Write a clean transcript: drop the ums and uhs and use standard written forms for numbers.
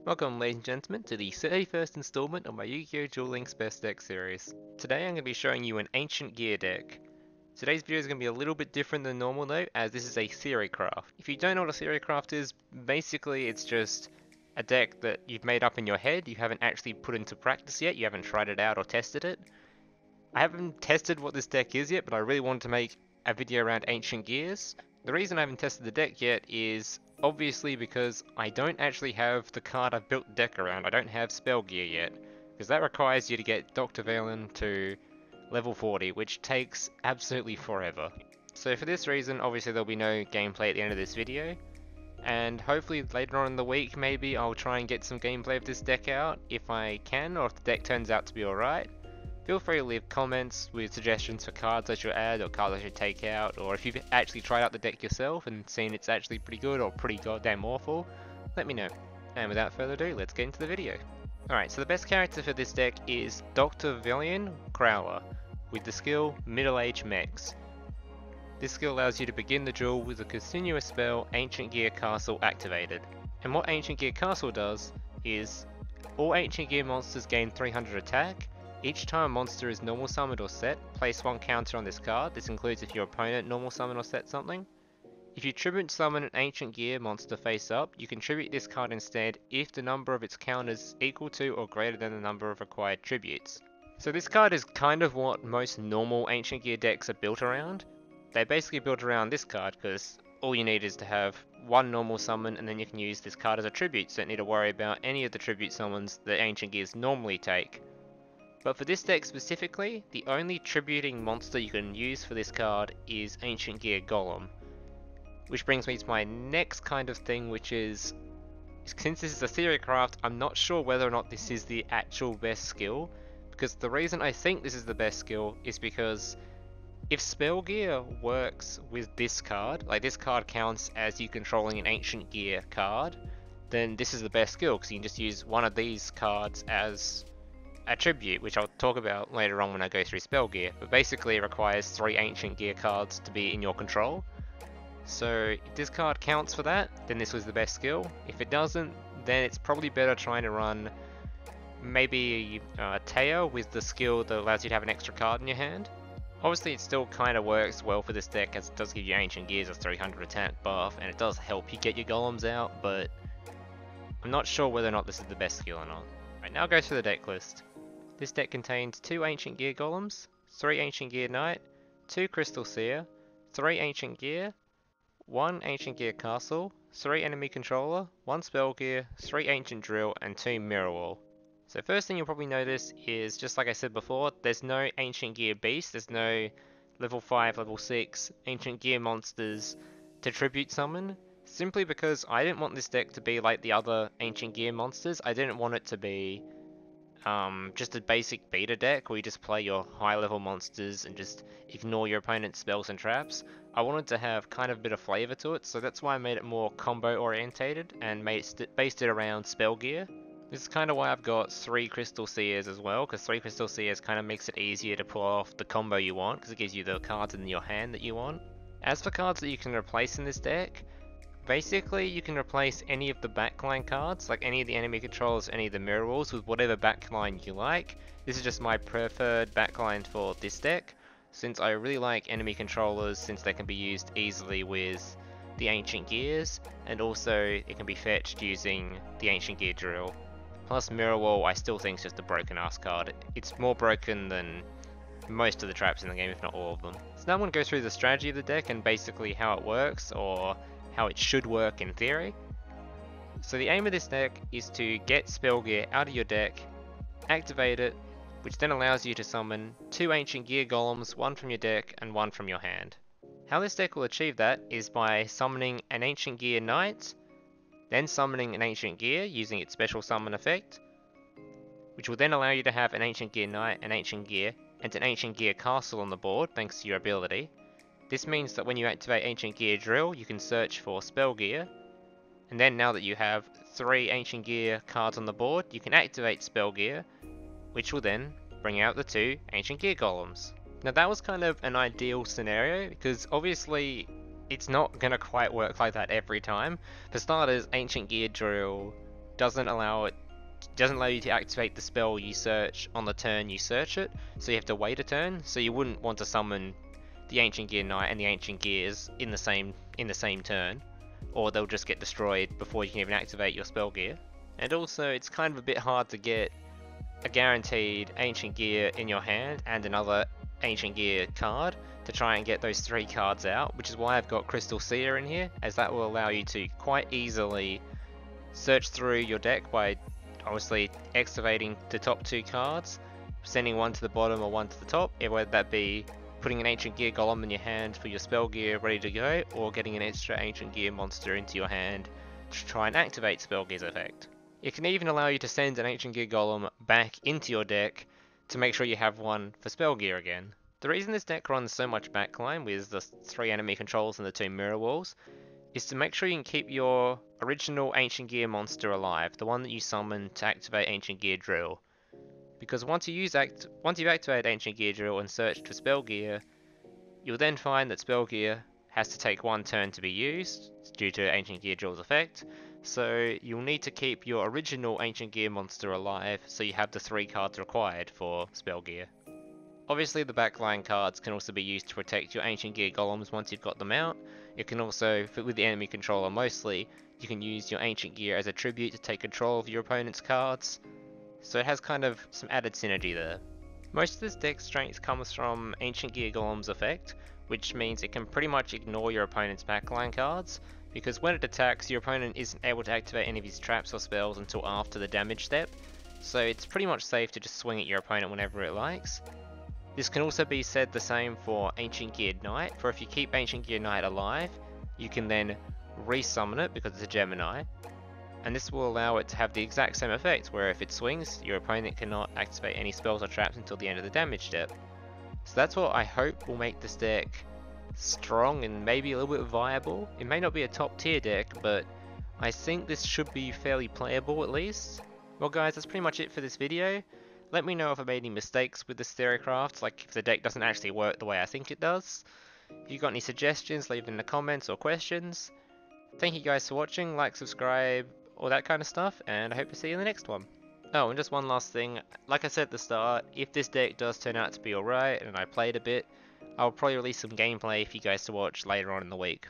Welcome ladies and gentlemen to the 31st installment of my Yu-Gi-Oh! Duel Links Best Deck series. Today I'm going to be showing you an Ancient Gear deck. Today's video is going to be a little bit different than normal though, as this is a Theorycraft. If you don't know what a Theorycraft is, basically it's just a deck that you've made up in your head, you haven't actually put into practice yet, you haven't tried it out or tested it. I haven't tested what this deck is yet, but I really wanted to make a video around Ancient Gears. The reason I haven't tested the deck yet is obviously because I don't actually have the card I've built the deck around. I don't have Spell Gear yet, because that requires you to get Dr. Valen to level 40, which takes absolutely forever. So for this reason, obviously there'll be no gameplay at the end of this video, and hopefully later on in the week maybe I'll try and get some gameplay of this deck out if I can, or if the deck turns out to be alright. Feel free to leave comments with suggestions for cards I should add or cards I should take out, or if you've actually tried out the deck yourself and seen it's actually pretty good or pretty goddamn awful, let me know. And without further ado, let's get into the video. Alright, so the best character for this deck is Dr. Valian Crowler, with the skill Middle-Age Mex. This skill allows you to begin the duel with a continuous spell Ancient Gear Castle activated. And what Ancient Gear Castle does is, all Ancient Gear monsters gain 300 attack. Each time a monster is normal summoned or set, place one counter on this card. This includes if your opponent normal summon or set something. If you tribute summon an Ancient Gear monster face up, you can tribute this card instead if the number of its counters is equal to or greater than the number of required tributes. So this card is kind of what most normal Ancient Gear decks are built around. They're basically built around this card because all you need is to have one normal summon and then you can use this card as a tribute, so you don't need to worry about any of the tribute summons that Ancient Gears normally take. But for this deck specifically, the only tributing monster you can use for this card is Ancient Gear Golem. Which brings me to my next kind of thing, which is, since this is a Theorycraft, I'm not sure whether or not this is the actual best skill, because the reason I think this is the best skill is because if Spell Gear works with this card, like this card counts as you controlling an Ancient Gear card, then this is the best skill, because you can just use one of these cards as a tribute, which I'll talk about later on when I go through Spell Gear, but basically it requires 3 Ancient Gear cards to be in your control. So if this card counts for that, then this was the best skill. If it doesn't, then it's probably better trying to run maybe Teo with the skill that allows you to have an extra card in your hand. Obviously it still kind of works well for this deck, as it does give you Ancient Gears as 300 attack buff, and it does help you get your golems out, but I'm not sure whether or not this is the best skill or not. Right, now I'll go through the deck list. This deck contains 2 Ancient Gear Golems, 3 Ancient Gear Knight, 2 Crystal Seer, 3 Ancient Gear, 1 Ancient Gear Castle, 3 Enemy Controller, 1 Spell Gear, 3 Ancient Drill, and 2 Mirror Wall. So first thing you'll probably notice is, just like I said before, there's no Ancient Gear Beast, there's no level 5, level 6 Ancient Gear monsters to tribute summon, simply because I didn't want this deck to be like the other Ancient Gear monsters. I didn't want it to be just a basic beta deck where you just play your high level monsters and just ignore your opponent's spells and traps. I wanted to have kind of a bit of flavor to it, so that's why I made it more combo orientated and based it around Spell Gear. This is kind of why I've got 3 Crystal Seers as well, because 3 Crystal Seers kind of makes it easier to pull off the combo you want, because it gives you the cards in your hand that you want. As for cards that you can replace in this deck, basically you can replace any of the backline cards, like any of the enemy controls, any of the mirror walls, with whatever backline you like. This is just my preferred backline for this deck, since I really like enemy controllers, since they can be used easily with the Ancient Gears, and also it can be fetched using the Ancient Gear Drill. Plus Mirror Wall I still think is just a broken ass card. It's more broken than most of the traps in the game, if not all of them. So now I'm going to go through the strategy of the deck and basically how it works, or how it should work in theory. So the aim of this deck is to get Spell Gear out of your deck, activate it, which then allows you to summon 2 Ancient Gear Golems, 1 from your deck and 1 from your hand. How this deck will achieve that is by summoning an Ancient Gear Knight, then summoning an Ancient Gear using its special summon effect, which will then allow you to have an Ancient Gear Knight, an Ancient Gear, and an Ancient Gear Castle on the board thanks to your ability. This means that when you activate Ancient Gear Drill, you can search for Spell Gear, and then now that you have 3 Ancient Gear cards on the board, you can activate Spell Gear, which will then bring out the 2 Ancient Gear Golems. Now that was kind of an ideal scenario, because obviously it's not going to quite work like that every time. For starters, Ancient Gear Drill doesn't allow you to activate the spell you search on the turn you search it, so you have to wait a turn. So you wouldn't want to summon the Ancient Gear Knight and the Ancient Gears in the same turn, or they'll just get destroyed before you can even activate your spell gear. And also, it's kind of a bit hard to get a guaranteed Ancient Gear in your hand and another Ancient Gear card to try and get those 3 cards out, which is why I've got Crystal Seer in here, as that will allow you to quite easily search through your deck by obviously excavating the top 2 cards, sending one to the bottom or one to the top, whether that be putting an Ancient Gear Golem in your hand for your spell gear ready to go, or getting an extra Ancient Gear monster into your hand to try and activate spell gear's effect. It can even allow you to send an Ancient Gear Golem back into your deck to make sure you have one for spell gear again. The reason this deck runs so much backline with the 3 enemy controls and the 2 mirror walls is to make sure you can keep your original Ancient Gear monster alive, the one that you summon to activate Ancient Gear Drill. Because once you've activated Ancient Gear Drill and searched for spell gear, you'll then find that spell gear has to take 1 turn to be used due to Ancient Gear Drill's effect, so you'll need to keep your original Ancient Gear monster alive so you have the 3 cards required for spell gear. Obviously the backline cards can also be used to protect your Ancient Gear Golems once you've got them out. You can also, with the enemy controller mostly, you can use your Ancient Gear as a tribute to take control of your opponent's cards, so it has kind of some added synergy there. Most of this deck's strength comes from Ancient Gear Golem's effect, which means it can pretty much ignore your opponent's backline cards, because when it attacks, your opponent isn't able to activate any of his traps or spells until after the damage step, so it's pretty much safe to just swing at your opponent whenever it likes. This can also be said the same for Ancient Gear Knight, for if you keep Ancient Gear Knight alive, you can then resummon it because it's a Gemini, and this will allow it to have the exact same effect, where if it swings, your opponent cannot activate any spells or traps until the end of the damage step. So that's what I hope will make this deck strong and maybe a little bit viable. It may not be a top tier deck, but I think this should be fairly playable at least. Well guys, that's pretty much it for this video. Let me know if I made any mistakes with this Theorycraft, like if the deck doesn't actually work the way I think it does. If you've got any suggestions, leave them in the comments or questions. Thank you guys for watching, like, subscribe, all that kind of stuff, and I hope to see you in the next one. Oh, and just one last thing, like I said at the start, if this deck does turn out to be alright and I played a bit, I'll probably release some gameplay for you guys to watch later on in the week.